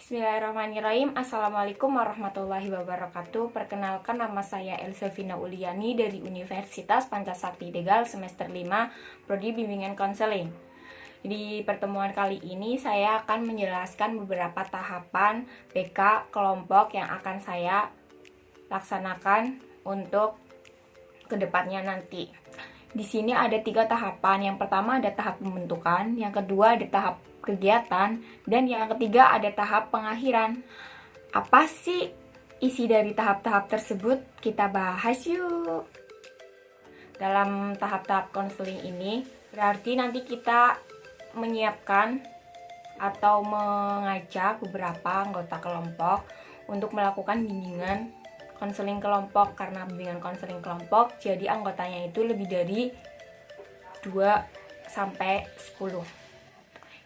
Bismillahirrahmanirrahim. Assalamualaikum warahmatullahi wabarakatuh. Perkenalkan, nama saya Elsevina Uliani dari Universitas Pancasakti Tegal semester 5, Prodi Bimbingan Konseling. Di pertemuan kali ini saya akan menjelaskan beberapa tahapan BK kelompok yang akan saya laksanakan untuk kedepannya nanti. Di sini ada 3 tahapan. Yang pertama ada tahap pembentukan, yang kedua ada tahap kegiatan, dan yang ketiga ada tahap pengakhiran. Apa sih isi dari tahap-tahap tersebut? Kita bahas yuk. Dalam tahap-tahap konseling ini berarti nanti kita menyiapkan atau mengajak beberapa anggota kelompok untuk melakukan bimbingan konseling kelompok. Karena bimbingan konseling kelompok, jadi anggotanya itu lebih dari 2 sampai 10.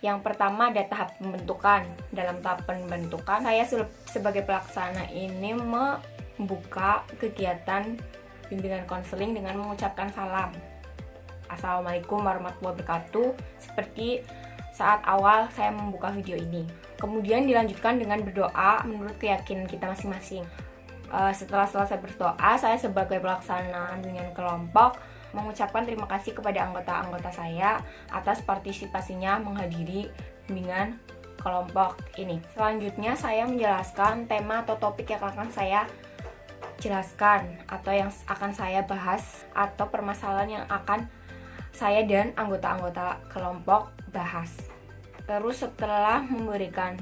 Yang pertama ada tahap pembentukan. Dalam tahap pembentukan, saya sebagai pelaksana ini membuka kegiatan bimbingan konseling dengan mengucapkan salam. Assalamualaikum warahmatullahi wabarakatuh, seperti saat awal saya membuka video ini. Kemudian dilanjutkan dengan berdoa menurut keyakinan kita masing-masing. Setelah selesai berdoa, saya sebagai pelaksana bimbingan kelompok mengucapkan terima kasih kepada anggota-anggota saya atas partisipasinya menghadiri bimbingan kelompok ini. Selanjutnya saya menjelaskan tema atau topik yang akan saya jelaskan atau yang akan saya bahas atau permasalahan yang akan saya dan anggota-anggota kelompok bahas. Terus setelah memberikan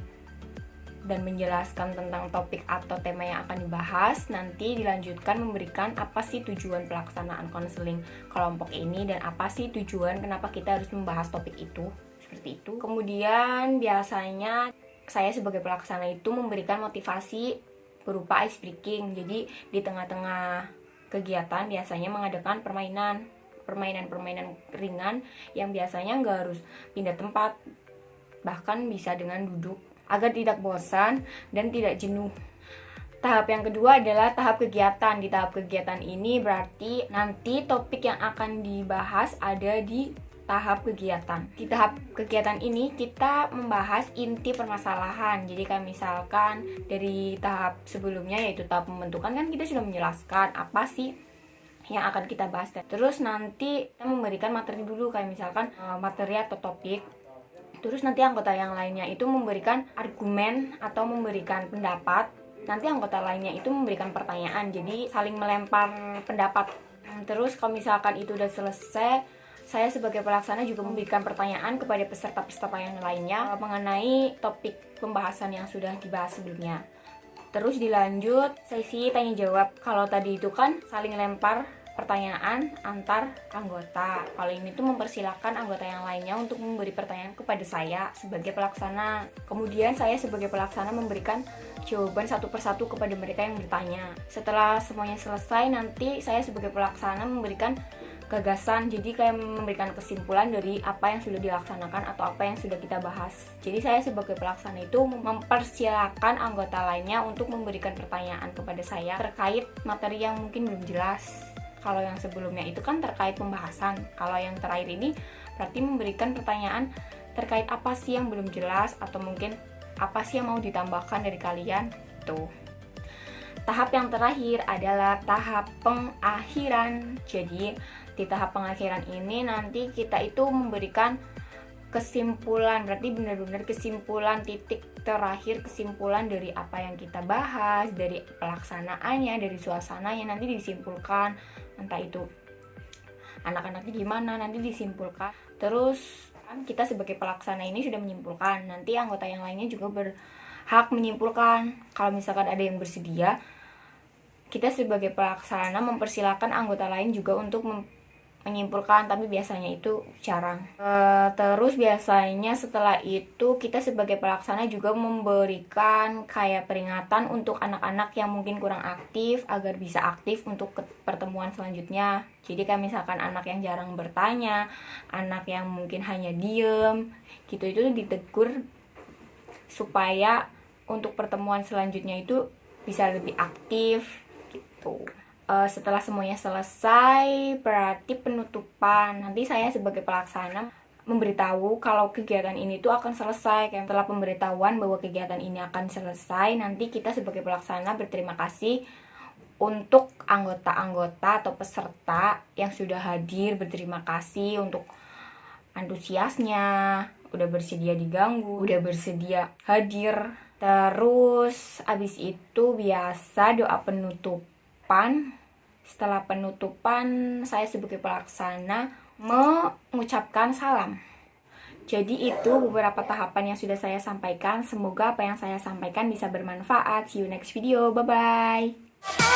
dan menjelaskan tentang topik atau tema yang akan dibahas, nanti dilanjutkan memberikan apa sih tujuan pelaksanaan konseling kelompok ini dan apa sih tujuan kenapa kita harus membahas topik itu, seperti itu. Kemudian biasanya saya sebagai pelaksana itu memberikan motivasi berupa ice breaking. Jadi di tengah-tengah kegiatan biasanya mengadakan permainan ringan yang biasanya nggak harus pindah tempat, bahkan bisa dengan duduk, agar tidak bosan dan tidak jenuh. Tahap yang kedua adalah tahap kegiatan. Di tahap kegiatan ini berarti nanti topik yang akan dibahas ada di tahap kegiatan. Di tahap kegiatan ini kita membahas inti permasalahan. Jadi kayak misalkan dari tahap sebelumnya yaitu tahap pembentukan kan kita sudah menjelaskan apa sih yang akan kita bahas. Terus nanti kita memberikan materi dulu, kayak misalkan materi atau topik. Terus nanti anggota yang lainnya itu memberikan argumen atau memberikan pendapat. Nanti anggota lainnya itu memberikan pertanyaan. Jadi saling melempar pendapat. Terus kalau misalkan itu udah selesai, saya sebagai pelaksana juga memberikan pertanyaan kepada peserta-peserta yang lainnya mengenai topik pembahasan yang sudah dibahas sebelumnya. Terus dilanjut sesi tanya jawab. Kalau tadi itu kan saling lempar pertanyaan antar anggota. Kalau ini tuh mempersilahkan anggota yang lainnya untuk memberi pertanyaan kepada saya sebagai pelaksana. Kemudian saya sebagai pelaksana memberikan jawaban satu persatu kepada mereka yang bertanya. Setelah semuanya selesai, nanti saya sebagai pelaksana memberikan gagasan. Jadi kayak memberikan kesimpulan dari apa yang sudah dilaksanakan atau apa yang sudah kita bahas. Jadi saya sebagai pelaksana itu mempersilahkan anggota lainnya untuk memberikan pertanyaan kepada saya terkait materi yang mungkin belum jelas. Kalau yang sebelumnya itu kan terkait pembahasan. Kalau yang terakhir ini berarti memberikan pertanyaan terkait apa sih yang belum jelas atau mungkin apa sih yang mau ditambahkan dari kalian. Tuh. Tahap yang terakhir adalah tahap pengakhiran. Jadi di tahap pengakhiran ini nanti kita itu memberikan kesimpulan, berarti benar-benar kesimpulan, titik terakhir kesimpulan dari apa yang kita bahas, dari pelaksanaannya, dari suasananya, nanti disimpulkan. Entah itu anak-anaknya gimana, nanti disimpulkan. Terus kan kita sebagai pelaksana ini sudah menyimpulkan, nanti anggota yang lainnya juga berhak menyimpulkan. Kalau misalkan ada yang bersedia, kita sebagai pelaksana mempersilahkan anggota lain juga untuk menyimpulkan, tapi biasanya itu jarang. Terus biasanya setelah itu kita sebagai pelaksana juga memberikan kayak peringatan untuk anak-anak yang mungkin kurang aktif agar bisa aktif untuk pertemuan selanjutnya. Jadi kayak misalkan anak yang jarang bertanya, anak yang mungkin hanya diem gitu, itu ditegur supaya untuk pertemuan selanjutnya itu bisa lebih aktif gitu. Setelah semuanya selesai, berarti penutupan. Nanti saya sebagai pelaksana memberitahu kalau kegiatan ini tuh akan selesai. Kayak setelah pemberitahuan bahwa kegiatan ini akan selesai, nanti kita sebagai pelaksana berterima kasih untuk anggota-anggota atau peserta yang sudah hadir. Berterima kasih untuk antusiasnya, udah bersedia diganggu, udah bersedia hadir. Terus abis itu biasa doa penutupan. Setelah penutupan, saya sebagai pelaksana mengucapkan salam. Jadi itu beberapa tahapan yang sudah saya sampaikan. Semoga apa yang saya sampaikan bisa bermanfaat. See you next video. Bye-bye.